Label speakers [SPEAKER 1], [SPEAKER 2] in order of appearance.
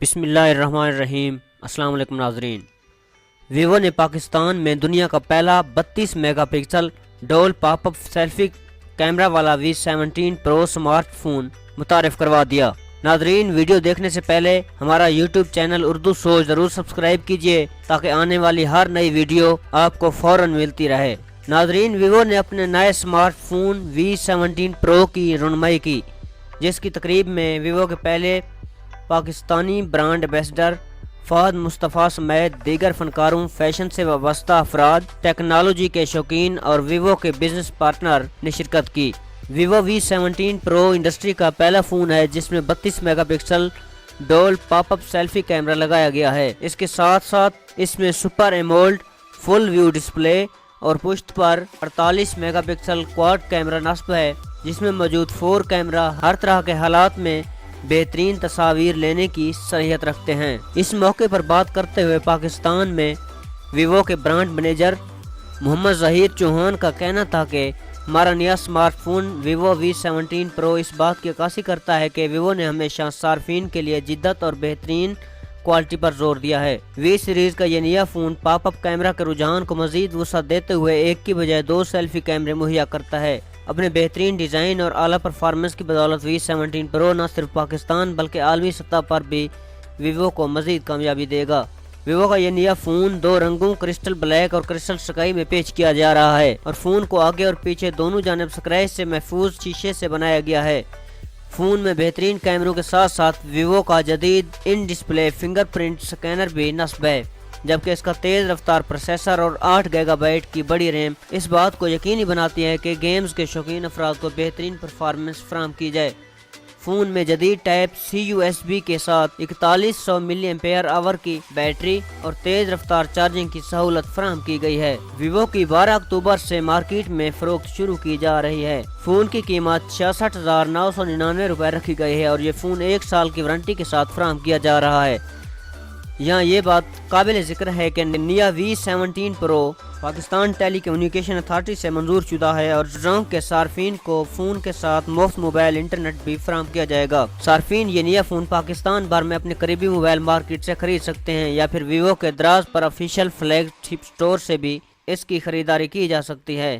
[SPEAKER 1] بسم اللہ الرحمن الرحیم۔ السلام علیکم ناظرین۔ ویوو نے پاکستان میں دنیا کا پہلا 32 میگا پکسل ڈول پاپ اپ سیلفی کیمرہ والا V17 پرو سمارٹ فون متعارف کروا دیا۔ ناظرین، ویڈیو دیکھنے سے پہلے ہمارا یوٹیوب چینل اردو سوچ ضرور سبسکرائب کیجئے تاکہ آنے والی ہر نئی ویڈیو آپ کو فوراً ملتی رہے۔ ناظرین، ویوو نے اپنے نئے سمارٹ فون V17 پرو کی رونمائی کی، جس کی تقریب میں ویوو کے پہلے پاکستانی برانڈ ایمبیسڈر فہد مصطفیٰ سمیت دیگر فنکاروں، فیشن سے وابستہ افراد، ٹیکنالوجی کے شوقین اور ویوو کے بزنس پارٹنر نے شرکت کی۔ ویوو V17 پرو انڈسٹری کا پہلا فون ہے جس میں 32 میگا پکسل ڈول پاپ اپ سیلفی کیمرہ لگایا گیا ہے۔ اس کے ساتھ ساتھ اس میں super AMOLED full wave display اور پشت پر 48 میگا پکسل کواد کیمرہ نصب ہے، جس میں موجود 4 کیمرہ ہر طرح کے حالات میں بہترین تصاویر لینے کی صلاحیت رکھتے ہیں۔ اس موقع پر بات کرتے ہوئے پاکستان میں ویوو کے برانڈ مینیجر محمد ظہیر چوہان کا کہنا تھا کہ ہمارا نیا سمارٹ فون ویوو V17 پرو اس بات کی عکاسی کرتا ہے کہ ویوو نے ہمیشہ صارفین کے لیے جدت اور بہترین کوالٹی پر زور دیا ہے۔ وی سیریز کا یہ نیا فون پاپ اپ کیمرہ کے رجحان کو مزید وسعت دیتے ہوئے ایک کی بجائے 2 سیلفی کیمرے مہیا کرتا ہے۔ اپنے بہترین ڈیزائن اور اعلیٰ پرفارمنس کی بدولت V17 پرو نہ صرف پاکستان بلکہ عالمی سطح پر بھی ویوو کو مزید کامیابی دے گا۔ ویوو کا یہ نیا فون 2 رنگوں کرسٹل بلیک اور کرسٹل سکائی میں پیش کیا جا رہا ہے اور فون کو آگے اور پیچھے دونوں جانب سکریچ سے محفوظ شیشے سے بنایا گیا ہے۔ فون میں بہترین کیمروں کے ساتھ ساتھ ویوو کا جدید ان ڈسپلے فنگر پرنٹ سکینر بھی نصب ہے، جبکہ اس کا تیز رفتار پروسیسر اور 8 گیگا بائٹ کی بڑی ریم اس بات کو یقینی بناتی ہے کہ گیمز کے شوقین افراد کو بہترین پرفارمنس فراہم کی جائے۔ فون میں جدید ٹائپ C USB کے ساتھ 4100 ملی ایمپیئر آور کی بیٹری اور تیز رفتار چارجنگ کی سہولت فراہم کی گئی ہے۔ ویوو کی 12 اکتوبر سے مارکیٹ میں فروخت شروع کی جا رہی ہے۔ فون کی قیمت 66,999 روپے رکھی گئی ہے اور یہ فون 1 سال کی وارنٹی کے ساتھ فراہم کیا جا رہا ہے۔ یہاں یہ بات قابل ذکر ہے کہ نیا V17 پرو پاکستان ٹیلی کمیونیکیشن اتھارٹی سے منظور شدہ ہے اور رنگ کے صارفین کو فون کے ساتھ مفت موبائل انٹرنیٹ بھی فراہم کیا جائے گا۔ صارفین یہ نیا فون پاکستان بھر میں اپنے قریبی موبائل مارکیٹ سے خرید سکتے ہیں یا پھر ویوو کے دراز پر آفیشیل فلیگ شپ سٹور سے بھی اس کی خریداری کی جا سکتی ہے۔